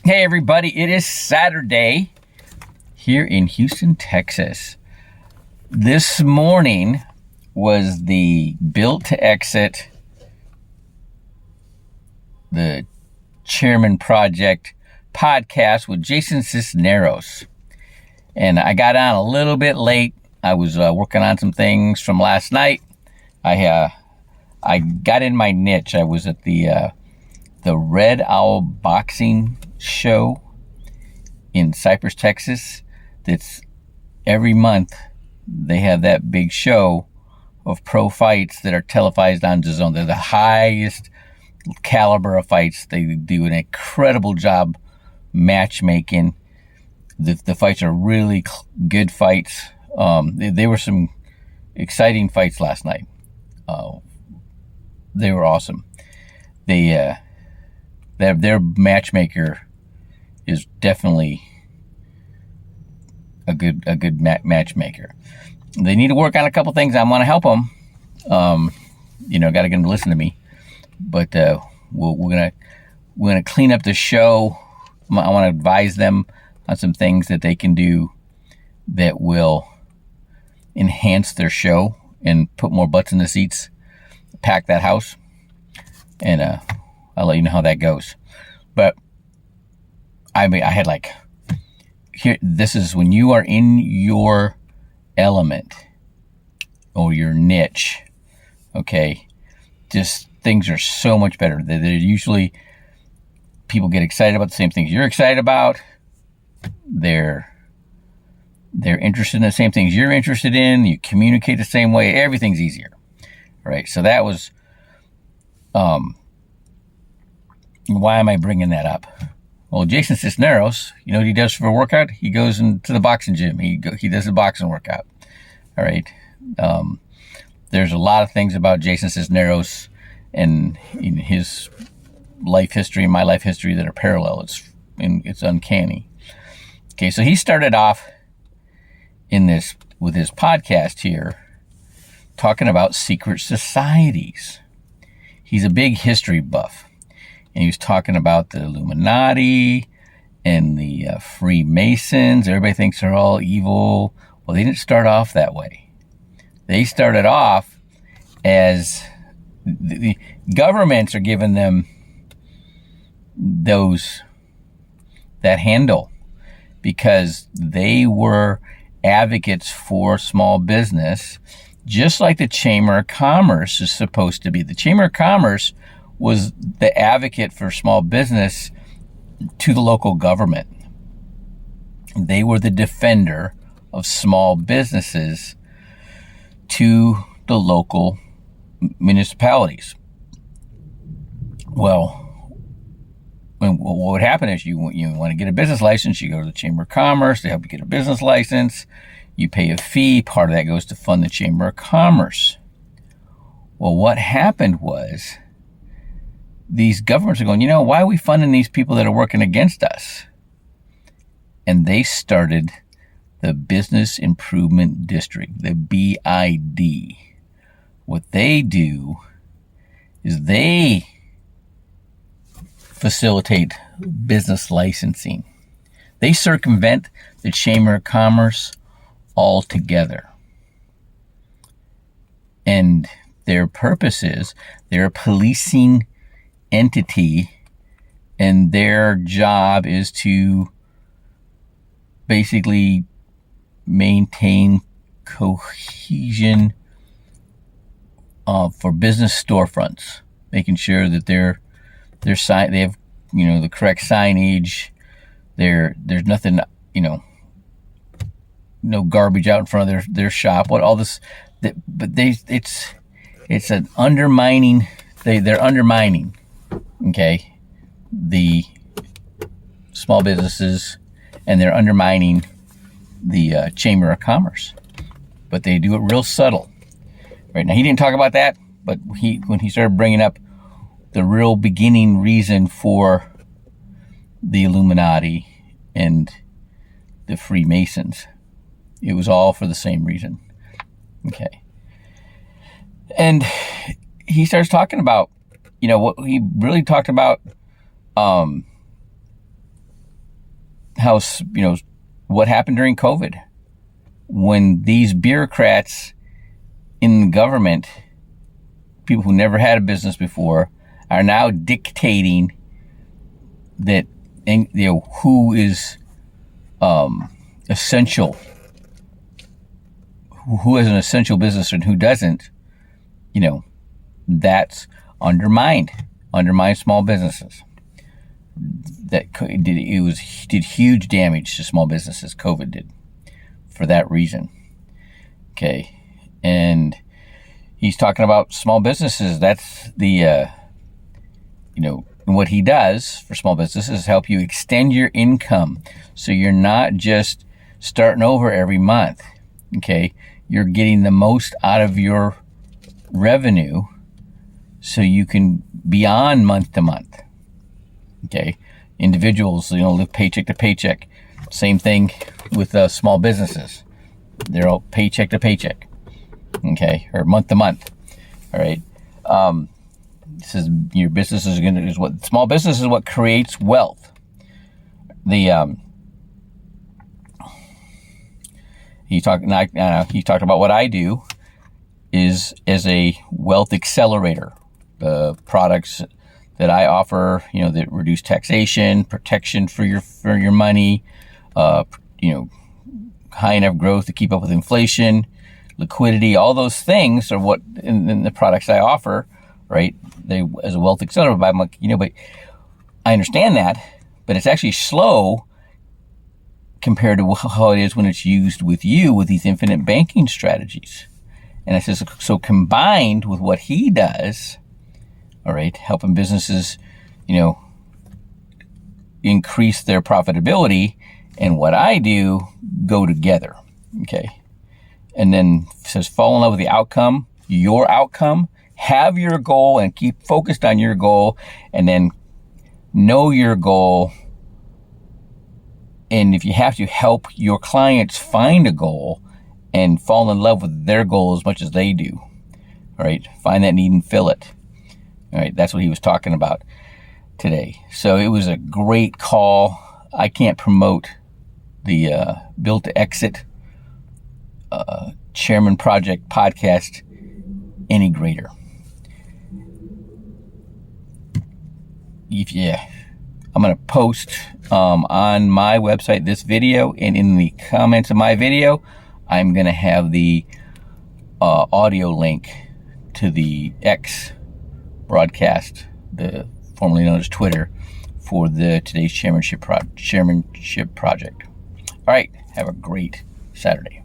Hey everybody, it is Saturday here in Houston, Texas. This morning was the Built to Exit, the Chairman Project podcast with Jason Cisneros. And I got on a little bit late. I was working on some things from last night. I got in my niche. I was at the Red Owl Boxing Show in Cypress, Texas. That's every month they have that big show of pro fights that are televised on DAZN. They're the highest caliber of fights. They do an incredible job matchmaking. The fights are really good fights. They were some exciting fights last night. They were awesome. Their matchmaker is definitely a good matchmaker. They need to work on a couple things. I want to help them. Got to get them to listen to me. But we're gonna clean up the show. I want to advise them on some things that they can do that will enhance their show and put more butts in the seats, pack that house, and I'll let you know how that goes. But I had here. This is when you are in your element or your niche. Okay, just things are so much better. They're usually people get excited about the same things you're excited about. They're interested in the same things you're interested in. You communicate the same way. Everything's easier, right? So that was. Why am I bringing that up? Well, Jason Cisneros, you know what he does for a workout? He goes into the boxing gym. He does a boxing workout. All right. There's a lot of things about Jason Cisneros and in his life history and my life history that are parallel. It's uncanny. Okay, so he started off with his podcast here talking about secret societies. He's a big history buff. And he was talking about the Illuminati and the Freemasons. Everybody thinks they're all evil. Well, they didn't start off that way. They started off as the governments are giving them that handle because they were advocates for small business, just like the Chamber of Commerce is supposed to be. The Chamber of Commerce was the advocate for small business to the local government. They were the defender of small businesses to the local municipalities. Well, what would happen is you want to get a business license, you go to the Chamber of Commerce, they help you get a business license, you pay a fee, part of that goes to fund the Chamber of Commerce. Well, what happened was these governments are going, why are we funding these people that are working against us? And they started the Business Improvement District, the BID. What they do is they facilitate business licensing. They circumvent the Chamber of Commerce altogether. And their purpose is they're a policing entity, and their job is to basically maintain cohesion for business storefronts, making sure that they have the correct signage. There's nothing no garbage out in front of their shop. What all this, but it's an undermining. They're undermining. Okay, the small businesses, and they're undermining the Chamber of Commerce, but they do it real subtle. Right now, he didn't talk about that, but when he started bringing up the real beginning reason for the Illuminati and the Freemasons, it was all for the same reason. Okay, and he starts talking about. What he really talked about how, what happened during COVID when these bureaucrats in the government, people who never had a business before, are now dictating that, who is essential, who has an essential business and who doesn't. That's undermined small businesses. That did huge damage to small businesses. COVID did, for that reason. Okay, and he's talking about small businesses. That's the what he does for small businesses is help you extend your income, so you're not just starting over every month. Okay, you're getting the most out of your revenue, so you can beyond month to month. Okay, individuals, live paycheck to paycheck. Same thing with small businesses; they're all paycheck to paycheck. Okay, or month to month. All right. This is your business small business is what creates wealth. He talked about what I do is as a wealth accelerator. The products that I offer, that reduce taxation, protection for your money, high enough growth to keep up with inflation, liquidity, all those things are what in the products I offer, right? They as a wealth accelerator. But I'm like, but I understand that, but it's actually slow compared to how it is when it's used with these infinite banking strategies. And I says, so combined with what he does, all right, helping businesses, increase their profitability, and what I do go together. Okay. And then says, fall in love with the outcome, your outcome, have your goal and keep focused on your goal, and then know your goal. And if you have to, help your clients find a goal and fall in love with their goal as much as they do. All right. Find that need and fill it. All right. That's what he was talking about today. So it was a great call. I can't promote the Built to Exit Chairman Project podcast any greater. I'm going to post on my website this video, and in the comments of my video, I'm going to have the audio link to the X broadcast, the formerly known as Twitter, for the today's chairmanship project. All right, have a great Saturday.